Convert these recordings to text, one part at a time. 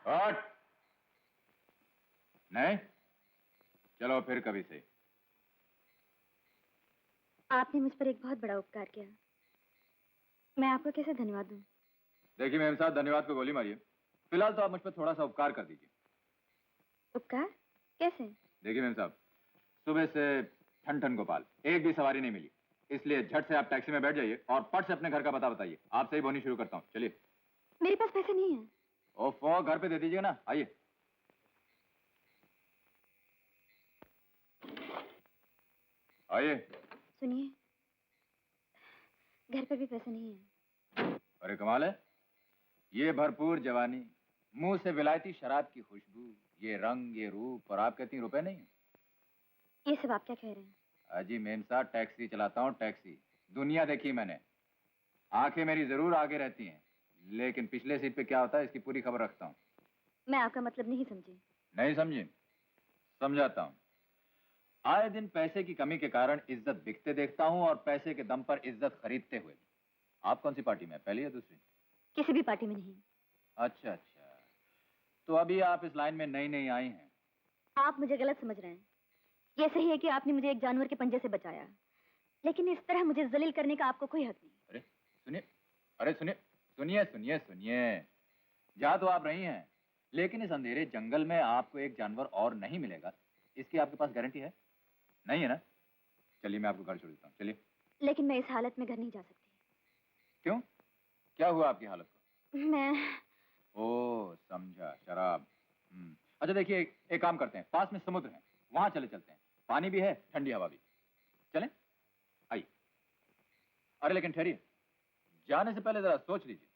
हट। नहीं, चलो फिर कभी से। आपने मुझ पर एक बहुत बड़ा उपकार किया, मैं आपको कैसे धन्यवाद दूं? देखिए मेम साहब, धन्यवाद को गोली मारिए। फिलहाल तो आप मुझ पर थोड़ा सा उपकार कर दीजिए। उपकार? कैसे? देखिए मेम साहब, सुबह से ठन ठन गोपाल, एक भी सवारी नहीं मिली, इसलिए झट से आप टैक्सी में बैठ जाइए और फट से अपने घर का पता बताइए। आपसे ही बोनी शुरू करता हूँ। चलिए। मेरे पास पैसे नहीं है। ओफो, घर पे दे दीजिएगा ना। आइए। आइए। सुनिए, घर पे भी पैसे नहीं है। अरे कमाल है, ये भरपूर जवानी, मुंह से विलायती शराब की खुशबू, ये रंग, ये रूप, और आपके 3 रुपए नहीं। ये सब आप क्या कह रहे हैं? अजी मेम साहब, टैक्सी चलाता हूँ, टैक्सी। दुनिया देखी मैंने। आंखें मेरी जरूर आगे रहती हैं, लेकिन पिछले सीट पे क्या होता है इसकी पूरी खबर रखता हूँ। मैं आपका मतलब नहीं समझी। नहीं समझी? समझाता हूँ। आए दिन पैसे की कमी के कारण इज्जत बिकते देखता हूँ और पैसे के दम पर इज्जत खरीदते हुए। आप कौन सी पार्टी में, पहली या दूसरी? किसी भी पार्टी में नहीं। अच्छा अच्छा, तो अभी आप इस लाइन में नई नई आई हैं। आप मुझे गलत समझ रहे हैं। ये सही है कि आपने मुझे एक जानवर के पंजे से बचाया, लेकिन इस तरह मुझे जलील करने का आपको कोई हक नहीं। अरे सुनिए, अरे सुनिए सुनिए सुनिए सुनिए, जा तो आप रही हैं, लेकिन इस अंधेरे जंगल में आपको एक जानवर और नहीं मिलेगा, इसकी आपके पास गारंटी है? नहीं है ना? चलिए मैं आपको घर छोड़ देता हूँ, चलिए। लेकिन मैं इस हालत में घर नहीं जा सकती। क्यों? क्या हुआ आपकी हालत को? मैं... ओ समझा, शराब। अच्छा देखिए, एक काम करते हैं, पास में समुद्र है, वहां चले चलते हैं, पानी भी है, ठंडी हवा भी। चलें? आइए। अरे लेकिन ठहरिए, जाने से पहले जरा सोच लीजिए।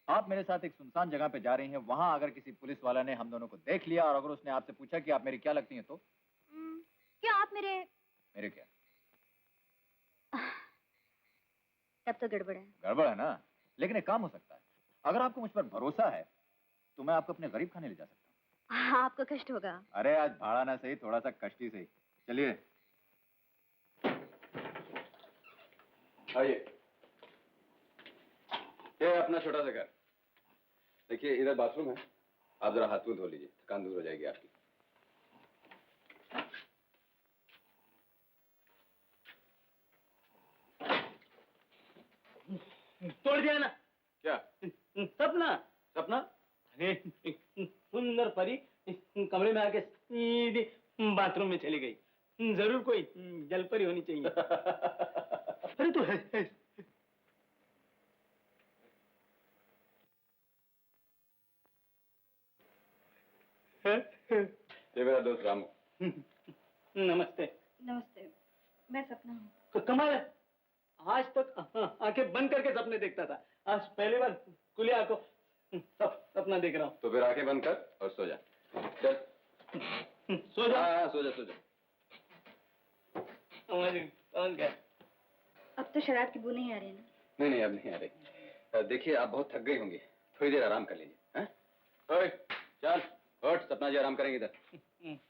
आप मेरे साथ एक सुनसान जगह पे जा रही हैं, वहां अगर किसी पुलिस वाला ने हम दोनों को देख लिया और अगर उसने आपसे पूछा कि आप मेरी क्या लगती हैं तो? क्या आप मेरे... मेरे क्या? तब तो गड़बड़ है। गड़बड़ है ना? लेकिन एक काम हो सकता है, अगर आपको मुझ पर भरोसा है तो मैं आपको अपने गरीब खाने ले जा सकता हूँ। हाँ, आपको कष्ट होगा। अरे आज भाड़ा ना सही, थोड़ा सा कष्ट ही सही। चलिए। आइए। ये अपना छोटा सा घर। देखिए इधर बाथरूम है, आप जरा हाथ मुंह धो लीजिए, थकान दूर हो जाएगी आपकी। तोड़ दिया ना? क्या सपना? सपना? अरे सुंदर परी कमरे में आके सीधी बाथरूम में चली गई। जरूर कोई जलपरी होनी चाहिए। अरे तो है। ये मेरा दोस्त रामू। नमस्ते। नमस्ते, मैं सपना हूँ। तो कमाल है, आज तक आंखें बंद करके सपने देखता था, आज पहली बार खुली आंखों सपना देख रहा हूँ। तो फिर आंखें बंद कर और सो जा। चल सो जा। हाँ सो जा सो जा। कौन क्या? अब तो शराब की बू नहीं आ रही है ना? नहीं नहीं, अब नहीं आ रही। देखिए आप बहुत थक गई होंगी, थोड़ी देर आराम कर लीजिए। हैं? ओए चल उठ, सपना जी आराम करेंगे इधर।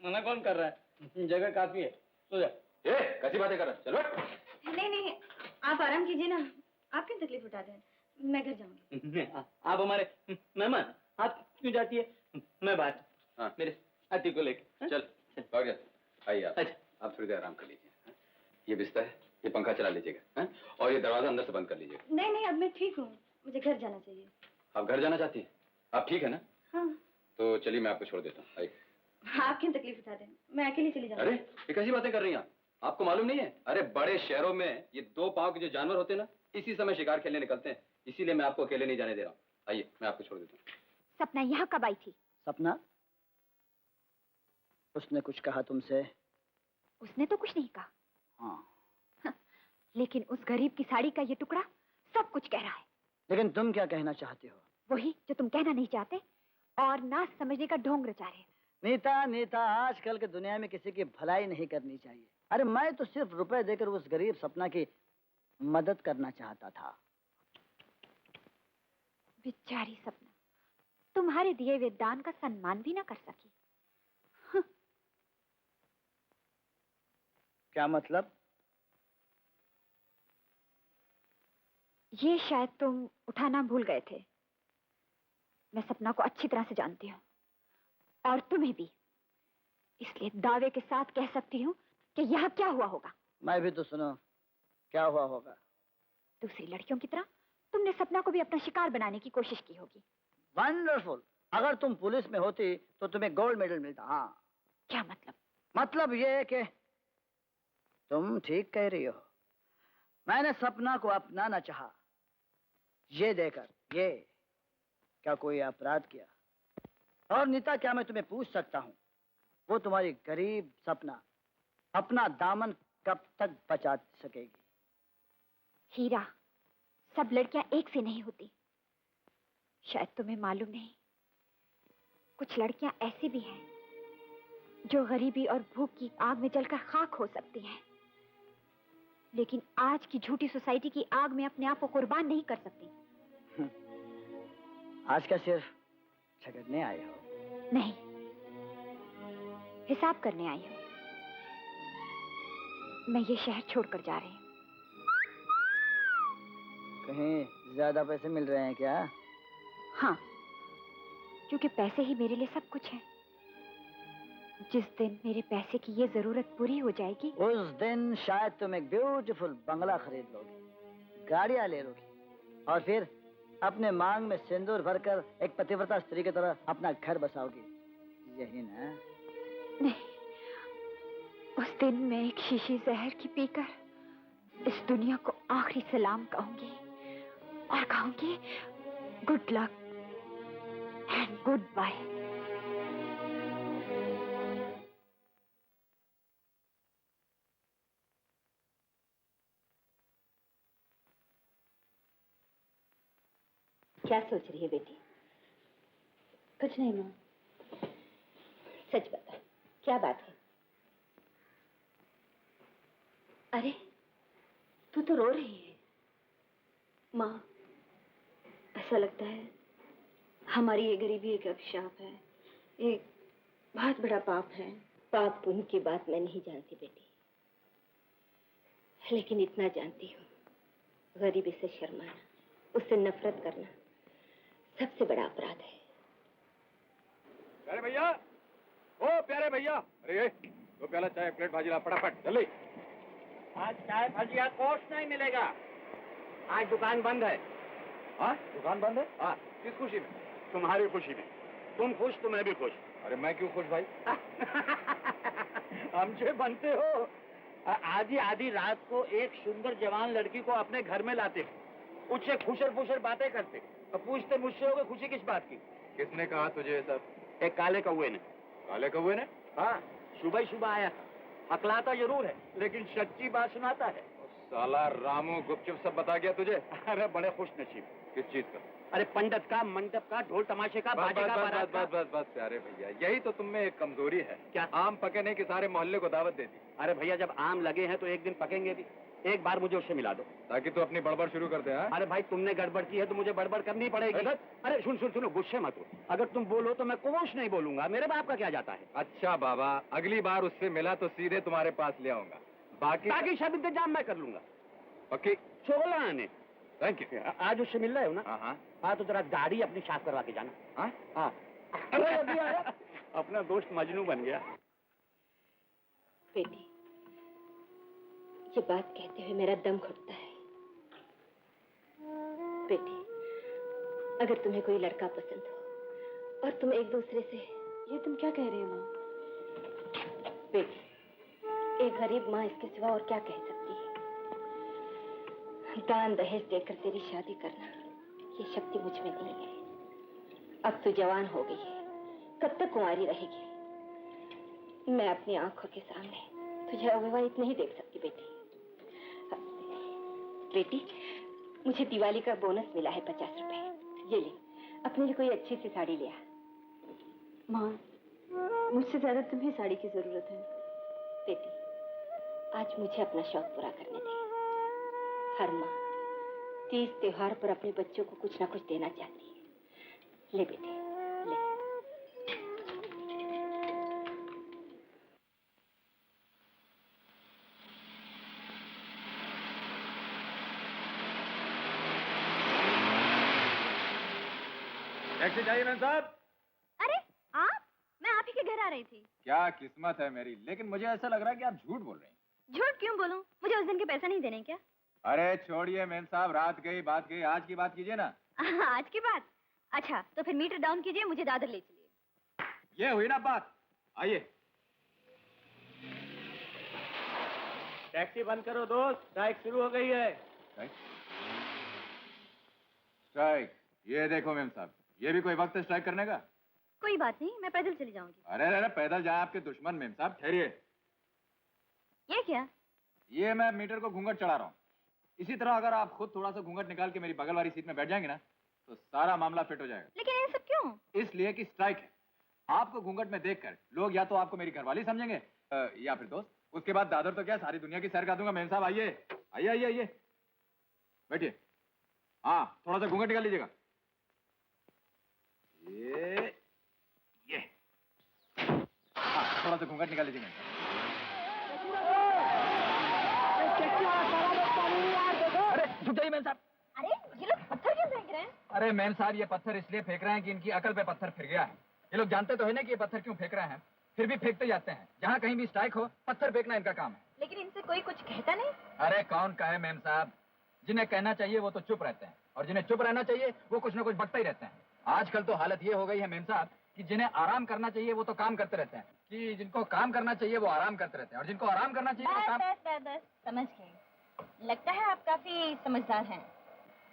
मना कौन कर रहा है? जगह काफी है, सो जा। कैसी बातें कर रहा है? चलो। नहीं नहीं, आप आराम कीजिए ना, आप क्यों तकलीफ उठाते हैं? मैं घर जाऊंगी। आप हमारे मेहमान, आप क्यों जाती है? मैं बात मेरे हाथी को लेके। चल हो गया, आइए आप। अच्छा। आप थोड़ी देर आराम कर लीजिए। ये बिस्तर है, ये पंखा चला लीजिएगा, हैं? और ये दरवाजा अंदर से बंद कर लीजिएगा। नहीं नहीं, अब मैं ठीक हूँ, मुझे घर जाना चाहिए। आप घर जाना चाहती हैं? आप ठीक है ना? हाँ। तो चलिए मैं आपको छोड़ देता हूँ, आइए। आप क्यों तकलीफ उठाते हैं? मैं अकेली चली जाऊंगी। अरे ये कैसी बातें कर रही हैं आप? आपको मालूम नहीं है? अरे बड़े शहरों में ये 2 पांव के जो जानवर होते हैं ना, इसी समय शिकार खेलने निकलते हैं, इसीलिए मैं आपको अकेले नहीं जाने दे रहा हूँ। आइए मैं आपको छोड़ देता हूँ। सपना यहाँ कब आई थी? सपना? उसने कुछ कहा तुमसे? उसने तो कुछ नहीं कहा। हाँ। लेकिन उस गरीब की साड़ी का ये टुकड़ा सब कुछ कह रहा है। लेकिन तुम क्या कहना चाहते हो? वही जो तुम कहना नहीं चाहते और ना समझने का ढोंग रचा रहे। नीता नीता, आजकल के दुनिया में किसी की भलाई नहीं करनी चाहिए। अरे मैं तो सिर्फ रुपए देकर उस गरीब सपना की मदद करना चाहता था। बेचारी सपना तुम्हारे दिए हुए दान का सम्मान भी ना कर सकी। क्या मतलब? ये शायद तुम उठाना भूल गए थे। मैं सपना को अच्छी तरह से जानती हूँ। और तुम्हें भी। इसलिए दावे के साथ कह सकती हूँ कि यहाँ क्या हुआ होगा। मैं भी तो सुनो, क्या हुआ होगा। दूसरी लड़कियों की तरह तुमने सपना को भी अपना शिकार बनाने की कोशिश की होगी। वंडरफुल। अगर तुम पुलिस में होती तो तुम्हें गोल्ड मेडल मिलता। हाँ। क्या मतलब? मतलब ये है कि तुम ठीक कह रही हो। मैंने सपना को अपनाना चाहा, ये देकर ये क्या कोई अपराध किया। और नीता, क्या मैं तुम्हें पूछ सकता हूँ, वो तुम्हारी गरीब सपना अपना दामन कब तक बचा सकेगी? हीरा, सब लड़कियां एक से नहीं होती। शायद तुम्हें मालूम नहीं, कुछ लड़कियां ऐसी भी हैं जो गरीबी और भूख की आग में जलकर खाक हो सकती हैं, लेकिन आज की झूठी सोसाइटी की आग में अपने आप को कुर्बान नहीं कर सकती। आज का सिर्फ झगड़ने आए हो? नहीं, हिसाब करने आई हूं। मैं ये शहर छोड़कर जा रही हूँ। कहीं ज्यादा पैसे मिल रहे हैं क्या? हाँ, क्योंकि पैसे ही मेरे लिए सब कुछ है। जिस दिन मेरे पैसे की ये जरूरत पूरी हो जाएगी, उस दिन शायद तुम एक ब्यूटीफुल बंगला खरीद लोगी, गाड़ियां ले लोगी, और फिर अपने मांग में सिंदूर भरकर एक पतिव्रता स्त्री की तरह अपना घर बसाओगी। यही ना? नहीं, उस दिन मैं एक शीशी जहर की पीकर इस दुनिया को आखिरी सलाम कहूंगी और कहूंगी good luck and goodbye. क्या सोच रही है बेटी? कुछ नहीं माँ। सच बता, क्या बात है? अरे, तू तो रो रही है। माँ, ऐसा लगता है हमारी ये गरीबी एक अभिशाप है, एक बहुत बड़ा पाप है। पाप पुण्य की बात मैं नहीं जानती बेटी, लेकिन इतना जानती हूँ, गरीबी से शर्माना, उससे नफरत करना सबसे बड़ा अपराध है। प्यारे भैया, ओ प्यारे भैया, अरे दो प्याला चाय प्लेट भाजी ला फटाफट जल्दी। आज चाय भजिया कोश नहीं मिलेगा, आज दुकान बंद है। हाँ, दुकान बंद है? हाँ, किस खुशी में? तुम्हारी खुशी में। तुम खुश तो मैं भी खुश। अरे मैं क्यों खुश भाई? हमसे बनते हो। आधी आधी रात को एक सुंदर जवान लड़की को अपने घर में लाते हो, उससे खुशर फुशर बातें करते तो पूछते मुझसे होगे खुशी किस बात की? किसने कहा तुझे ये सब? एक काले कौवे ने। काले कौवे ने? हाँ, सुबह ही सुबह आया था। हकलाता जरूर है, लेकिन सच्ची बात सुनाता है। साला रामू गुपचुप सब बता गया तुझे? अरे बड़े खुश नसीब। किस चीज का? अरे पंडित का, मंडप का, ढोल तमाशे का, बाजे का, बारात का। बस प्यारे भैया, यही तो तुम में एक कमजोरी है। क्या? आम पकने की सारे मोहल्ले को दावत दे दी। अरे भैया, जब आम लगे हैं तो एक दिन पकेंगे भी। एक बार मुझे उससे मिला दो, ताकि तू अपनी बड़बड़ शुरू कर दे। हाँ? अरे भाई, तुमने गड़बड़ की है तो मुझे बड़बड़ करनी पड़ेगी। अरे सुनो, गुस्से मत हो। अगर तुम बोलो तो मैं कुछ नहीं बोलूंगा, मेरे बाप का क्या जाता है। अच्छा बाबा, अगली बार उससे मिला तो सीधे तुम्हारे पास ले आऊंगा। बाकी सब इंतजाम मैं कर लूंगा। पक्की? 16 आने। Thank you. आज उससे मिल रहे हो ना? हाँ। हाँ, तो जरा दाढ़ी अपनी साफ करवा के जाना। हाँ? हाँ। अरे अभी आया, अपना दोस्त मजनू बन गया। बेटी, ये बात कहते हुए मेरा दम घुटता है। बेटी, अगर तुम्हें कोई लड़का पसंद हो और तुम एक दूसरे से... ये तुम क्या कह रही हो माँ? बेटी, एक गरीब माँ इसके सिवा और क्या कह सकती है? दान दहेज देकर तेरी शादी करना, ये शक्ति मुझ में नहीं है। अब तू जवान हो गई है, कब तक कुंवारी रहेगी? मैं अपनी आंखों के सामने तुझे अविवाहित नहीं देख सकती बेटी। बेटी, मुझे दिवाली का बोनस मिला है 50 रुपए। ये ले, अपने लिए कोई अच्छी सी साड़ी ले आ। माँ, मुझसे ज्यादा तुम्हें साड़ी की जरूरत है। बेटी, आज मुझे अपना शौक पूरा करने दे। हर माँ तीज त्योहार पर अपने बच्चों को कुछ ना कुछ देना चाहती है। ले बेटी, ले। टैक्सी चाहिए मैम साहब? अरे आप? मैं आपके घर आ रही थी। क्या किस्मत है मेरी, लेकिन मुझे ऐसा लग रहा है कि आप झूठ बोल रहे हैं। झूठ क्यों बोलूं? मुझे उस दिन के पैसा नहीं देने क्या? अरे छोड़िए मेम साहब, रात गई बात गई, आज की बात कीजिए ना। आज की बात? अच्छा, तो फिर मीटर डाउन कीजिए, मुझे दादर ले चलिए। ये हुई ना बात। आइए। टैक्सी बंद करो दोस्त, स्ट्राइक शुरू हो गई है। स्ट्राइक? ये देखो मेम साहब, ये भी कोई वक्त है स्ट्राइक करने का? कोई बात नहीं, मैं पैदल चली जाऊंगी। अरे अरे पैदल जाए आपके दुश्मन मेम साहब, ठहरिए। ये क्या? ये मैं मीटर को घूंघट चढ़ा रहा हूँ। इसी तरह अगर आप खुद थोड़ा सा घूंघट निकाल के मेरी बगल वाली सीट में बैठ जाएंगे ना, तो सारा मामला फिट हो जाएगा। लेकिन ये सब क्यों? इसलिए कि स्ट्राइक है। आपको घूंघट में देखकर लोग या तो आपको मेरी घरवाली समझेंगे या फिर दोस्त। उसके बाद दादर तो क्या सारी दुनिया की सैर कर दूंगा। मेम साहब आइए आइए आइए आइए, बैठिए। हाँ, थोड़ा सा घूंघट निकाल लीजिएगा। ये हाँ, थोड़ा सा घूंघट निकाल लीजिएगा। अरे झुक जाइए मेम साहब। अरे ये लोग पत्थर क्यों फेंक रहे हैं? अरे मैम साहब, ये पत्थर इसलिए फेंक रहे हैं कि इनकी अकल पे पत्थर फिर गया है। ये लोग जानते तो है ना कि ये पत्थर क्यों फेंक रहे हैं, फिर भी फेंकते जाते हैं। जहाँ कहीं भी स्ट्राइक हो, पत्थर फेंकना इनका काम है। लेकिन इनसे कोई कुछ कहता नहीं। अरे कौन कहे मेम साहब, जिन्हें कहना चाहिए वो तो चुप रहते हैं, और जिन्हें चुप रहना चाहिए वो कुछ ना कुछ बकते ही रहते हैं। आजकल तो हालत ये हो गई है मेम साहब कि जिन्हें आराम करना चाहिए वो तो काम करते रहते हैं, कि जिनको काम करना चाहिए वो आराम करते रहते हैं, और जिनको आराम करना चाहिए वो काम। बस समझ गई। लगता है आप काफी समझदार हैं।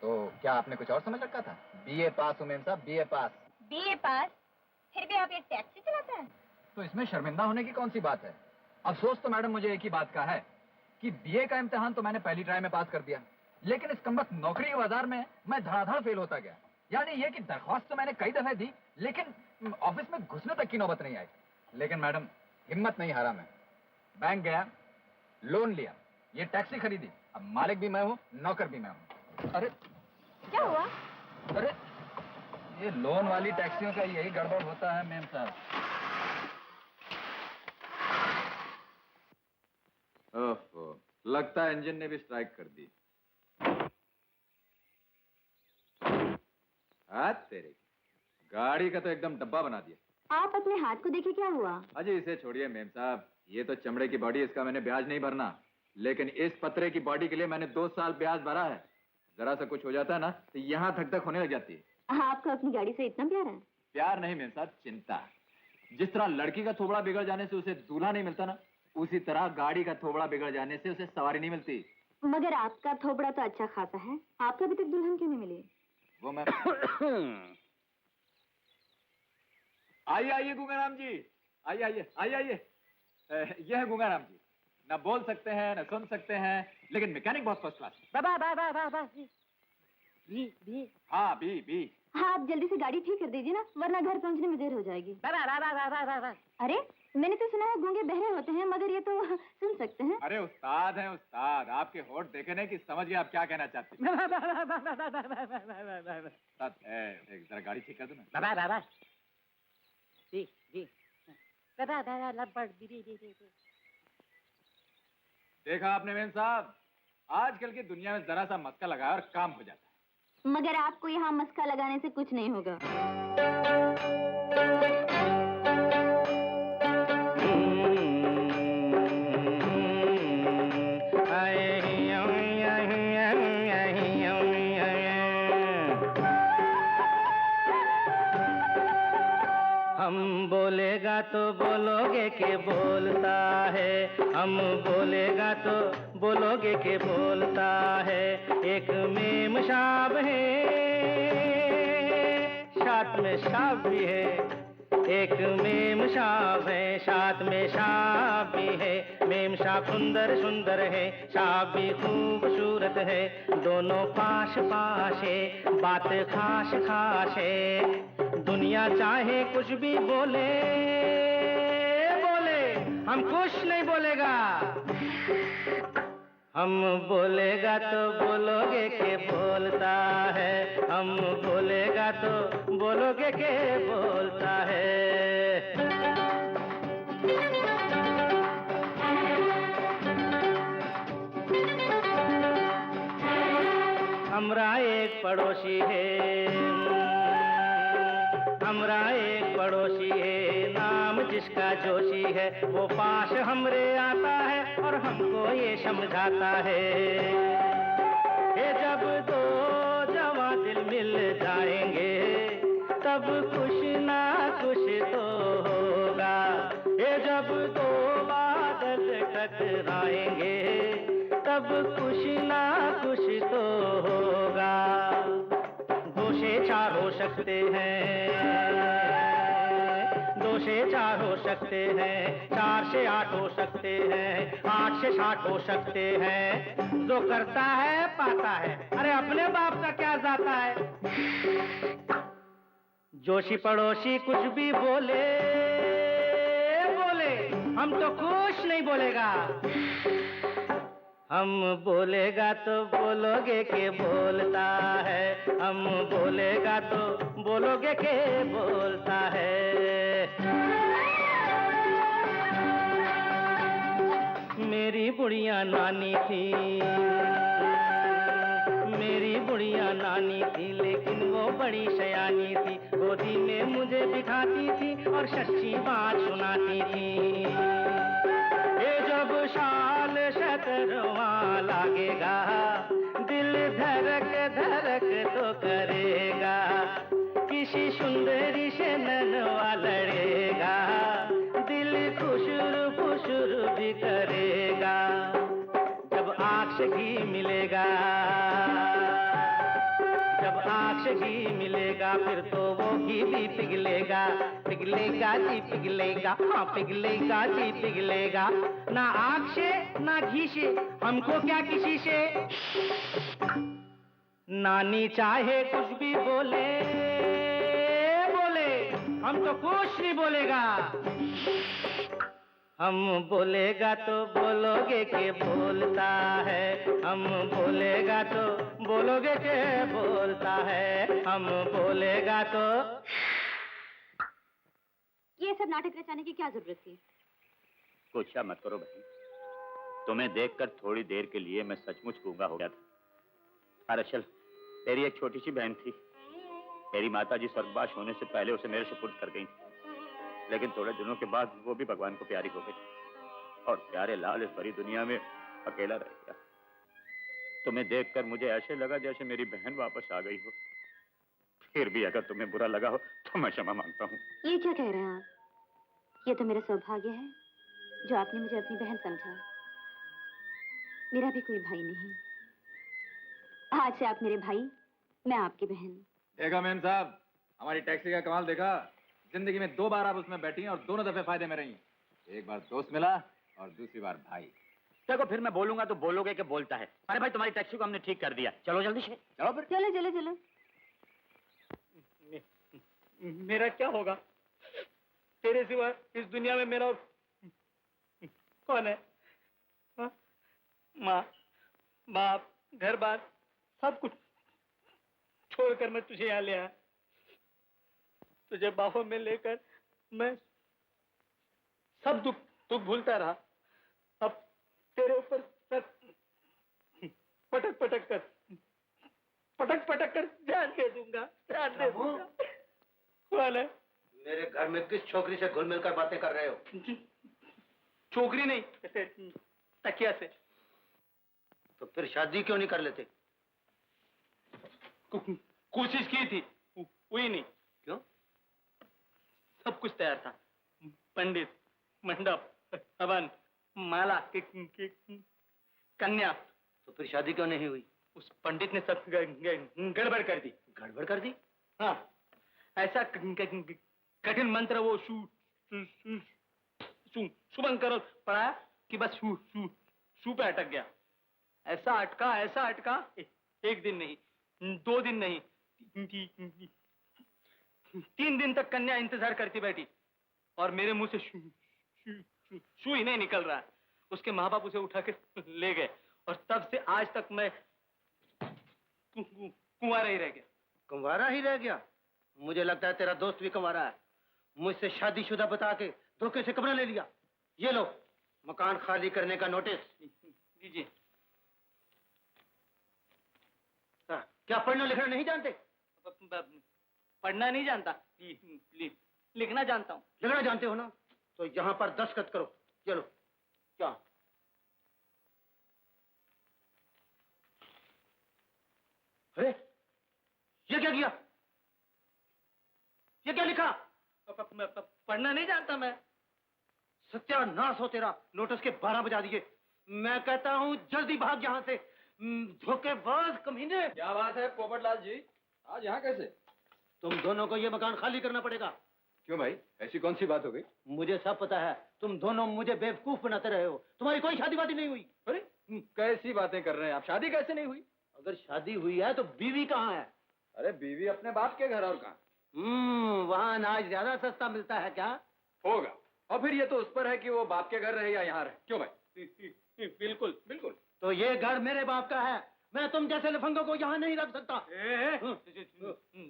तो क्या आपने कुछ और समझ रखा था? बीए पास हूँ मेम साहब, बीए पास। बीए पास? फिर भी आप ये टैक्सी चलाते हैं? तो इसमें शर्मिंदा होने की कौन सी बात है? अफसोस तो मैडम मुझे एक ही बात का है कि बीए का इम्तिहान तो मैंने पहली ट्राई में पास कर दिया, लेकिन इस कमबख्त नौकरी के बाजार में मैं धड़ाधड़ फेल होता गया। यानी ये कि दरख्वास्त तो मैंने कई दफे दी, लेकिन ऑफिस में घुसने तक की नौबत नहीं आई। लेकिन मैडम हिम्मत नहीं हारा मैं। बैंक गया, लोन लिया, ये टैक्सी खरीदी। अब मालिक भी मैं हूँ, नौकर भी मैं हूँ। अरे क्या हुआ? अरे ये लोन वाली टैक्सियों का यही गड़बड़ होता है मेम साहब। ओहो, लगता है इंजन ने भी स्ट्राइक कर दी। हाथ तेरे, गाड़ी का तो एकदम डब्बा बना दिया। आप अपने हाथ को देखिए, क्या हुआ? अजी इसे छोड़िए मेम साहब, ये तो चमड़े की बॉडी, इसका मैंने ब्याज नहीं भरना। लेकिन इस पत्रे की बॉडी के लिए मैंने 2 साल ब्याज भरा है। जरा सा कुछ हो जाता है ना तो यहाँ धक धक होने लग जाती है। आपको अपनी गाड़ी से इतना प्यार है? प्यार नहीं मेम साहब, चिंता। जिस तरह लड़की का थोबड़ा बिगड़ जाने से उसे दूल्हा नहीं मिलता ना, उसी तरह गाड़ी का थोबड़ा बिगड़ जाने से उसे सवारी नहीं मिलती। मगर आपका थोबड़ा तो अच्छा खासा है, आपको अभी तक दुल्हन क्यों नहीं मिली? वो मैं आइए आइए गंगाराम जी, आइए आइए आइए आइए। ये है गंगाराम जी, ना बोल सकते हैं ना सुन सकते हैं, लेकिन मैकेनिक बहुत फर्स्ट क्लास। हाँ बी। हाँ, आप जल्दी से गाड़ी ठीक कर दीजिए ना, वरना घर पहुंचने में देर हो जाएगी। अरे मैंने तो सुना है गूंगे बहरे होते हैं, मगर ये तो सुन सकते हैं। अरे उस्ताद हैं उस्ताद, आपके होठ देखे नहीं कि समझ गए आप क्या कहना चाहते हैं। उस्ताद, एक जरा गाड़ी ठीक कर दो ना। देखा आपने मेम साहब, आजकल की दुनिया में जरा सा मस्का लगाया और काम हो जाता है। मगर आपको यहाँ मस्का लगाने से कुछ नहीं होगा। हम बोलेगा तो बोलोगे के बोलता है, हम बोलेगा तो बोलोगे के बोलता है। एक मेम साहब है, साथ में साहब भी है। एक मेम साहब है, साथ में साहब भी है। मेम साहब सुंदर सुंदर है, साहब भी खूबसूरत है। दोनों पास पास है, बात खास खास है। दुनिया चाहे कुछ भी बोले बोले, हम कुछ नहीं बोलेगा। हम बोलेगा तो बोलोगे के बोलता है, हम बोलेगा तो बोलोगे के बोलता है। हमरा एक पड़ोसी है, हमरा एक पड़ोसी है, नाम जिसका जोशी है वो पास हमरे आता है और हमको ये समझाता है ये जब दो जवां दिल मिल जाएंगे तब कुछ ना कुछ तो होगा ये जब दो बादल टकराएंगे तब कुछ ना कुछ तो होगा। दो से चार हो सकते हैं, दो से चार हो सकते हैं, 4 से 8 हो सकते हैं, 8 से 60 हो सकते हैं। जो करता है पाता है, अरे अपने बाप का क्या जाता है। जोशी पड़ोसी कुछ भी बोले बोले हम तो कुछ नहीं बोलेगा। हम बोलेगा तो बोलोगे के बोलता है, हम बोलेगा तो बोलोगे के बोलता है। मेरी बुढ़िया नानी थी, मेरी बुढ़िया नानी थी लेकिन वो बड़ी सयानी थी। गोदी में मुझे बिठाती थी और सच्ची बात सुनाती थी। ये जब साल 17वां लागेगा दिल धड़क धड़क तो करेगा। किसी सुंदरी से ननवा लड़ेगा दिल खुशरू खुशरू भी करेगा। जब आँख से घी मिलेगा, जब आँख से घी मिलेगा फिर तो वो घी भी पिघलेगा। पिघलेगा जी पिघलेगा, हाँ पिघलेगा जी पिघलेगा। ना आँख से ना घी से हमको क्या किसी से। नानी चाहे कुछ भी बोले बोले हम तो कुछ नहीं बोलेगा। हम बोलेगा तो बोलोगे के बोलता है, हम बोलेगा तो बोलोगे के बोलता है, हम बोलेगा तो। ये सब नाटक रचाने की क्या जरूरत थी? गुस्सा मत करो बहन, तुम्हें देखकर थोड़ी देर के लिए मैं सचमुच गूंगा हो गया था। दरअसल तेरी एक छोटी सी बहन थी, मेरी माताजी स्वर्गवास होने से पहले उसे मेरे सुपुर्द कर गई, लेकिन थोड़े दिनों के बाद वो भी भगवान को प्यारी हो गई और प्यारे लाल इस बड़ी दुनिया में अकेला रह गया। तुम्हें देखकर मुझे ऐसे लगा जैसे मेरी बहन वापस आ गई हो। फिर भी अगर तुम्हें बुरा लगा हो तो मैं क्षमा मांगता हूँ। ये क्या कह रहे हैं आप? ये तो मेरा सौभाग्य है जो आपने मुझे अपनी बहन समझा। मेरा भी कोई भाई नहीं। आज से आप मेरे भाई, मैं आपकी बहन। देखा मेम साहब, हमारी टैक्सी का कमाल देखा। जिंदगी में 2 बार आप उसमें बैठी हैं और दोनों दफे फायदे में रही। एक बार दोस्त मिला और दूसरी बार भाई। देखो फिर मैं बोलूंगा तो बोलोगे कि बोलता है। अरे भाई तुम्हारी टैक्सी को हमने ठीक कर दिया, चलो जल्दी से। चलो फिर। चलो चलो चलो। मेरा क्या होगा? तेरे सिवा इस दुनिया में मेरा कौन है? हाँ? माँ बाप घर बार सब कुछ छोड़कर मैं तुझे यहाँ ले आया। तुझे बाहों में लेकर मैं सब दुख दुख भूलता रहा। अब तेरे ऊपर सर पटक पटक कर जान दे दूंगा, जान दे दूंगा। कौन है? मेरे घर में किस छोकरी से घुल मिलकर बातें कर रहे हो? छोकरी नहीं, ऐसे तकिया से। तो फिर शादी क्यों नहीं कर लेते? कोशिश की थी, हुई नहीं। क्यों? सब कुछ तैयार था, पंडित, मंडप, हवन, माला, कन्या। तो फिर शादी क्यों नहीं हुई? उस पंडित ने सब गड़बड़ कर दी। गड़बड़ कर दी? हाँ, ऐसा कठिन मंत्र वो शुभंकर पढ़ाया कि बस शू पे अटक गया। ऐसा अटका, एक दिन नहीं, 2 दिन नहीं, 3 दिन तक कन्या इंतजार करती बैठी और मेरे मुंह से शू ही नहीं निकल रहा। उसके माँ बाप उसे उठा के ले गए और तब से आज तक मैं कुंवारा ही रह गया। कुंवारा ही रह गया? मुझे लगता है तेरा दोस्त भी कुंवारा है। मुझसे शादीशुदा बता के धोखे से कमरा ले लिया। ये लो मकान खाली करने का नोटिस। दीजिए। क्या पढ़ना लिखना नहीं जानते? पढ़ना नहीं जानता, लिखना जानता हूँ। लिखना जानते हो ना? तो यहाँ पर दस्तखत करो। चलो। क्या? अरे ये क्या किया? ये क्या लिखा? पढ़ना नहीं जानता मैं। सत्यानाश हो तेरा, नोटिस के 12 बजा दिए। मैं कहता हूँ जल्दी भाग यहाँ से, धोखेबाज कमीने। क्या बात है पोपटलाल जी, आज यहाँ कैसे? तुम दोनों को ये मकान खाली करना पड़ेगा। क्यों भाई, ऐसी कौन सी बात हो गई? मुझे सब पता है, तुम दोनों मुझे बेवकूफ बनाते रहे हो। तुम्हारी कोई शादी वादी नहीं हुई। अरे कैसी बातें कर रहे हैं आप, शादी कैसे नहीं हुई? अगर शादी हुई है तो बीवी कहाँ है? अरे बीवी अपने बाप के घर, और कहाँ? वहाँ अनाज ज्यादा सस्ता मिलता है क्या? होगा, और फिर ये तो उस पर है कि वो बाप के घर रहे या यहाँ रहे। क्यों भाई? बिल्कुल बिल्कुल। तो ये घर मेरे बाप का है, मैं तुम जैसे लफंगों को यहाँ नहीं रख सकता।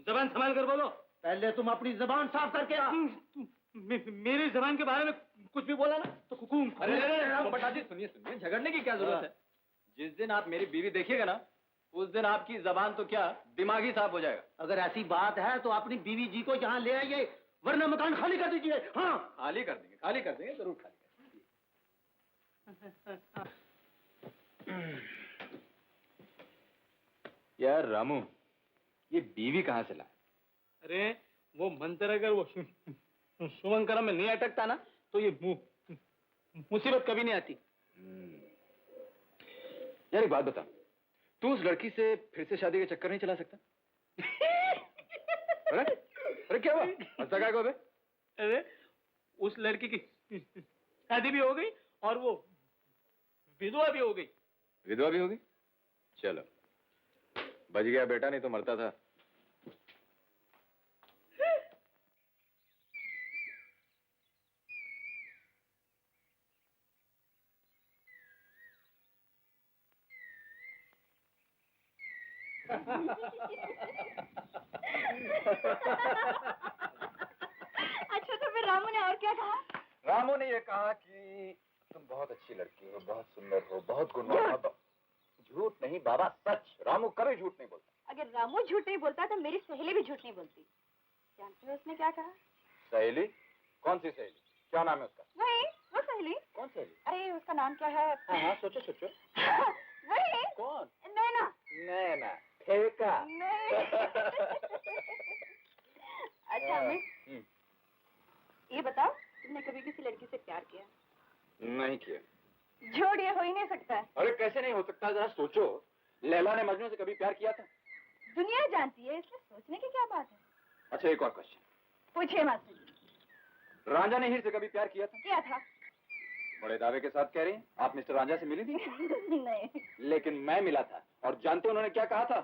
जबान संभाल कर बोलो। पहले तुम अपनी जबान साफ करके आ। मेरी जबान के बारे में कुछ भी बोला ना तो अरे पोपटलाल जी सुनिए सुनिए, झगड़ने की क्या जरूरत है? जिस दिन आप मेरी बीवी देखिएगा ना, उस दिन आपकी जबान तो क्या, दिमाग ही साफ हो जाएगा। अगर ऐसी बात है तो अपनी बीवी जी को यहाँ ले आइए, वरना मकान खाली कर दीजिए। हाँ, खाली कर देंगे, खाली कर देंगे, जरूर खाली कर देंगे। यार रामू, ये बीवी कहाँ से लाए? अरे वो मंत्र अगर वो शुभंकरम में नहीं अटकता ना तो ये मुसीबत कभी नहीं आती। यार एक बात बता, तू उस लड़की से फिर से शादी का चक्कर नहीं चला सकता? अरे अरे क्या हुआ, हंसता क्या को बे? अरे उस लड़की की शादी भी हो गई और वो विधवा भी हो गई। विधवा भी होगी? चलो बच गया बेटा, नहीं तो मरता था। अच्छा तो फिर रामू ने और क्या कहा? रामू ने ये कहा कि तुम बहुत अच्छी लड़की हो, बहुत सुंदर हो, बहुत गुणवान हो। झूठ नहीं बाबा, सच। रामू कभी झूठ नहीं बोलता। अगर रामू झूठ नहीं बोलता तो मेरी सहेली भी झूठ नहीं बोलती। जानती हो उसने क्या कहा? सहेली? कौन सी सहेली? क्या नाम है उसका? वही वो सहेली। कौन सहेली? अरे उसका नाम क्या है? हाँ सोचो सोचो। वही कौन? नैना। नैना ठेका। नहीं। अच्छा अमित, ये बताओ तुमने कभी किसी लड़की से प्यार किया? नहीं किया। झूठ, ये हो ही नहीं सकता है। अरे कैसे नहीं हो सकता, जरा सोचो। लैला ने मजनू से कभी प्यार किया था? दुनिया जानती है, इसमें सोचने की क्या बात है? अच्छा एक और क्वेश्चन, पूछिए मास्टर। रांझा ने हीर से कभी प्यार किया था? क्या था? बड़े दावे के साथ कह रही हैं, आप मिस्टर रांझा से मिली थी? नहीं। लेकिन मैं मिला था, और जानते हो उन्होंने क्या कहा था?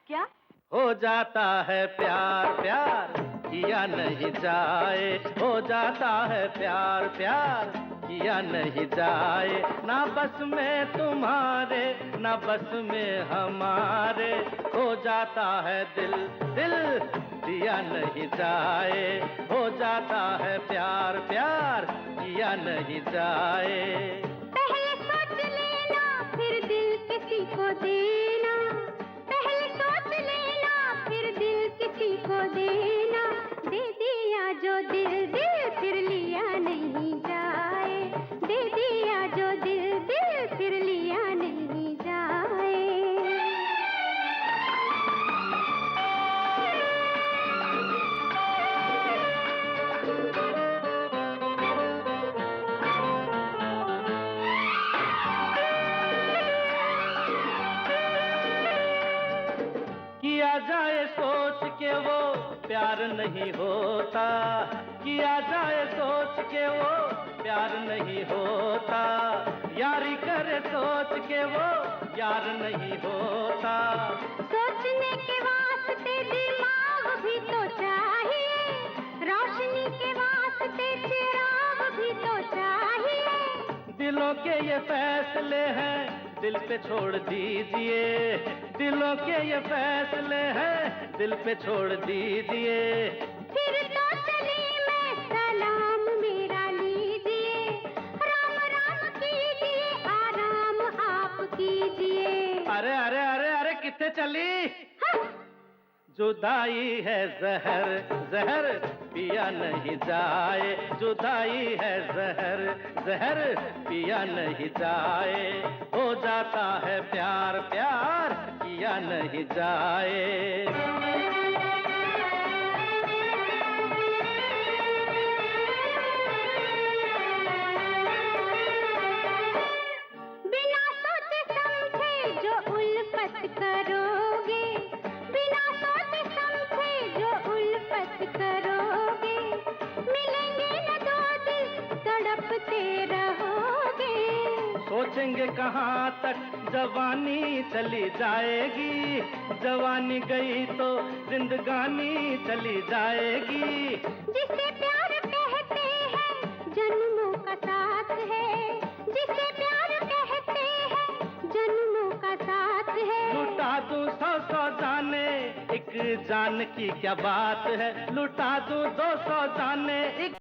क्या? हो जाता है प्यार प्यार किया नहीं जाए, हो जाता है प्यार प्यार किया नहीं जाए, ना बस में तुम्हारे ना बस में हमारे, हो जाता है दिल दिल दिया नहीं जाए, हो जाता है प्यार प्यार किया नहीं जाए। पहले सोच लेना फिर दिल किसी को देना, पहले सोच लेना फिर दिल किसी को देना, दे दिया जो दिल दिल फिर लिया नहीं जाए, दे दिया जो दिल दिल फिर लिया नहीं जाए। किया जाए सोच के वो प्यार नहीं होता, किया जाए सोच के वो प्यार नहीं होता, यारी करे सोच के वो यार नहीं होता। सोचने के वास्ते दिमाग भी तो चाहिए, रोशनी के वास्ते चिराग भी तो चाहिए। दिलों के ये फैसले हैं दिल पे छोड़ दीजिए, दिलों के ये फैसले हैं दिल पे छोड़ दीजिए। फिर तो चली मैं सलाम मेरा लीजिए, राम राम कीजिए आराम आप कीजिए। अरे अरे अरे अरे कितने चली? जुदाई है जहर जहर पिया नहीं जाए, जुदाई है जहर, जहर पिया नहीं जाए, हो जाता है प्यार, प्यार किया नहीं जाए। बिना सोचे समझे जो उल्फत करोगे, बिना सोचे समझे जो उल्फत करोगे, मिलेंगे न दो दिल तड़पते रहोगे। सोचेंगे कहाँ तक जवानी चली जाएगी, जवानी गई तो जिंदगानी चली जाएगी। जिसे प्यार कहते हैं जन्मों का साथ है, जिसे प्यार कहते हैं जन्मों का साथ है। लुटा दूं 100 जाने, एक जान की क्या बात है, लुटा दूं 200 जाने, एक